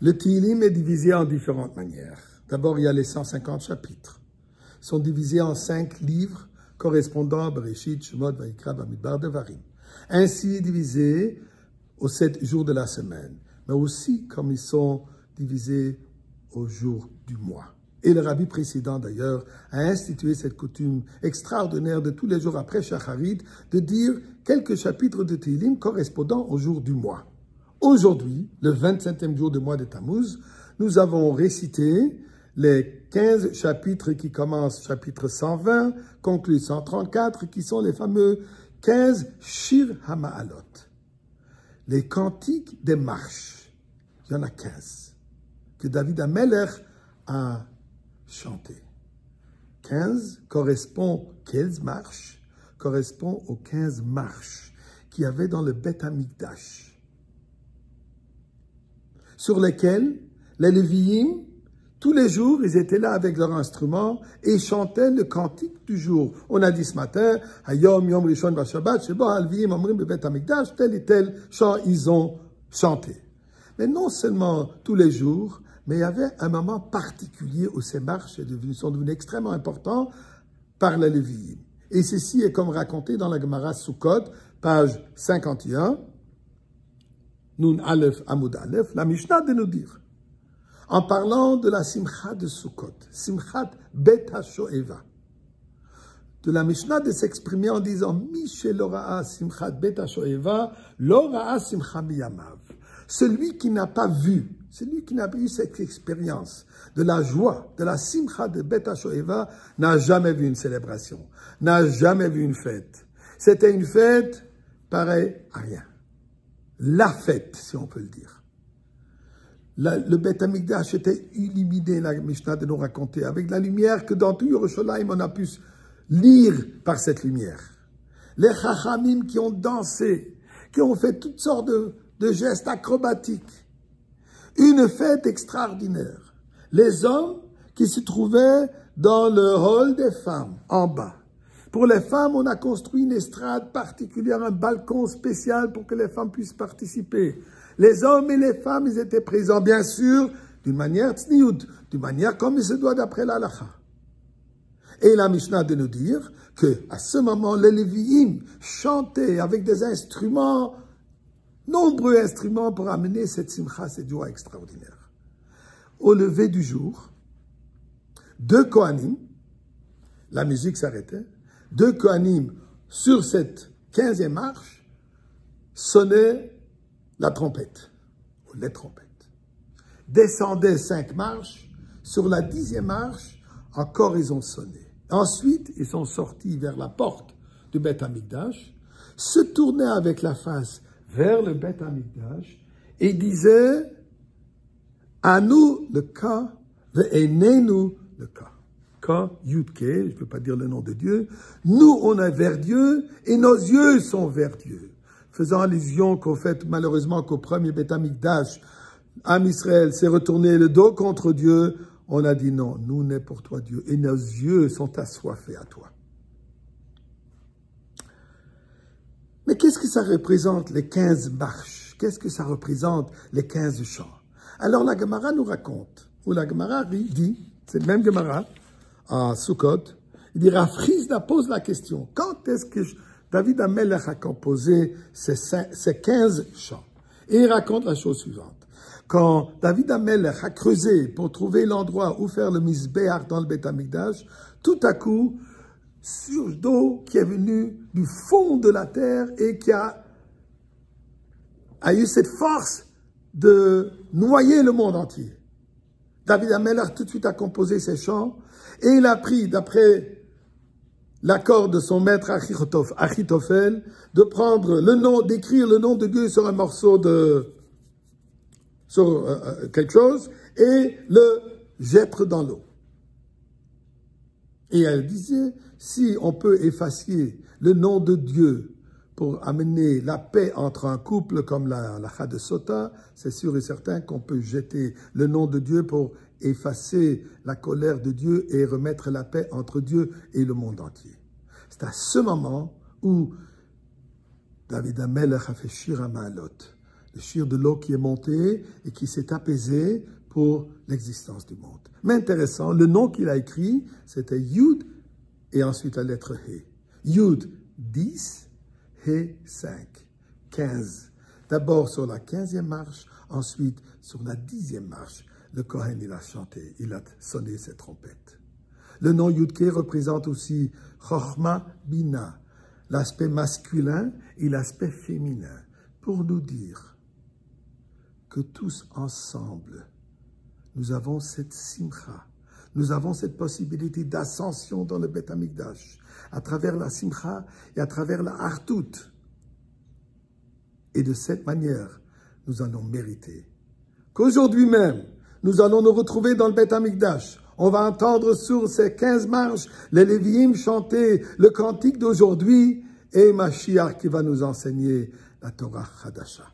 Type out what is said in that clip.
Le Tehillim est divisé en différentes manières. D'abord, il y a les 150 chapitres. Ils sont divisés en 5 livres correspondant à Bereshit, Shemot, Vayikra, Bamidbar, Devarim. Ainsi divisés aux 7 jours de la semaine, mais aussi comme ils sont divisés aux jours du mois. Et le rabbi précédent, d'ailleurs, a institué cette coutume extraordinaire de tous les jours après Shacharit de dire quelques chapitres de Tehillim correspondant au jour du mois. Aujourd'hui, le 27e jour du mois de Tammuz, nous avons récité les 15 chapitres qui commencent chapitre 120, concluent 134, qui sont les fameux 15 Shir HaMa'alot, les cantiques des marches. Il y en a 15 que David HaMelech a chanté. 15 correspond, 15 marches, correspond aux 15 marches qu'il y avait dans le Beth Amikdash, sur lesquelles les Lévi'im, tous les jours, ils étaient là avec leur instrument et chantaient le cantique du jour. On a dit ce matin, Hayom Yom Rishon Vashabat, Sheba Alvi'im Omrim Bebet Amikdash, tel et tel chant ils ont chanté. Mais non seulement tous les jours, mais il y avait un moment particulier où ces marches sont devenues extrêmement importantes par les Lévi'im. Et ceci est comme raconté dans la Gemara Sukkot, page 51, Nun Aleph Amud Aleph, la Mishnah de nous dire, en parlant de la Simcha de Sukkot, Simchat Bet HaShoeva, de la Mishnah de s'exprimer en disant Mishel Lora'a Simchat Bet HaShoeva, Lora'a Simcha Miyamav. Celui qui n'a pas vu, celui qui n'a pas eu cette expérience de la joie, de la Simcha de Bet HaShoeva, n'a jamais vu une célébration, n'a jamais vu une fête. C'était une fête pareille à rien. La fête, si on peut le dire. Le Beth Amikdash était illuminé, la Mishnah de nous raconter, avec la lumière que dans tout Yerushalayim on a pu lire par cette lumière. Les Chachamim qui ont dansé, qui ont fait toutes sortes de gestes acrobatiques. Une fête extraordinaire. Les hommes qui se trouvaient dans le hall des femmes, en bas. Pour les femmes, on a construit une estrade particulière, un balcon spécial pour que les femmes puissent participer. Les hommes et les femmes, ils étaient présents, bien sûr, d'une manière tsniout, d'une manière comme il se doit d'après l'halakha. Et la Mishnah de nous dire qu'à ce moment, les Lévi'im chantaient avec des instruments, nombreux instruments pour amener cette simcha, cette joie extraordinaire. Au lever du jour, 2 Kohanim, la musique s'arrêtait, 2 Kohanim sur cette 15e marche sonnaient la trompette, ou les trompettes. Descendaient 5 marches, sur la 10e marche, encore ils ont sonné. Ensuite, ils sont sortis vers la porte du Beth Amikdash, se tournaient avec la face vers le Beth Amikdash et disaient « À nous le cas, ve'enenu le cas ». Ka, Yudke, je ne peux pas dire le nom de Dieu. Nous, on est vers Dieu et nos yeux sont vers Dieu. Faisant allusion qu'au fait, malheureusement, qu'au premier Beth Amikdash, Am Israël s'est retourné le dos contre Dieu, on a dit non, nous, on est pour toi Dieu et nos yeux sont assoiffés à toi. Mais qu'est-ce que ça représente les 15 marches? Qu'est-ce que ça représente les 15 chants? Alors la Gemara nous raconte, ou la Gemara dit, c'est le même Gemara, à Sukkot, il dit, Rafrizda pose la question, quand est-ce que David HaMelech a composé ces 15 chants? Et il raconte la chose suivante. Quand David HaMelech a creusé pour trouver l'endroit où faire le Mizbeach dans le Beth Amikdash, tout à coup, surge d'eau qui est venue du fond de la terre et qui a eu cette force de noyer le monde entier. David HaMelech tout de suite a composé ces chants et il a pris, d'après l'accord de son maître Achitophel, de prendre le nom, d'écrire le nom de Dieu sur un morceau sur quelque chose et le jeter dans l'eau. Et elle disait, si on peut effacer le nom de Dieu pour amener la paix entre un couple comme la de Sota, c'est sûr et certain qu'on peut jeter le nom de Dieu pour effacer la colère de Dieu et remettre la paix entre Dieu et le monde entier. C'est à ce moment où David HaMelech a fait Shir HaMa'alot, Le shir de l'eau qui est monté et qui s'est apaisé pour l'existence du monde. Mais intéressant, le nom qu'il a écrit, c'était Yud et ensuite la lettre He. Yud, 10, He, 5, 15. D'abord sur la 15e marche, ensuite sur la 10e marche. Le Kohen, il a chanté, il a sonné ses trompettes. Le nom Yudke représente aussi Chochma Bina, l'aspect masculin et l'aspect féminin, pour nous dire que tous ensemble, nous avons cette simcha, nous avons cette possibilité d'ascension dans le Beth Amikdash, à travers la simcha et à travers la hartout. Et de cette manière, nous allons mériter qu'aujourd'hui même, nous allons nous retrouver dans le Beth Amikdash. On va entendre sur ces 15 marches les Lévi'im chanter le cantique d'aujourd'hui et Mashiach qui va nous enseigner la Torah Chadasha.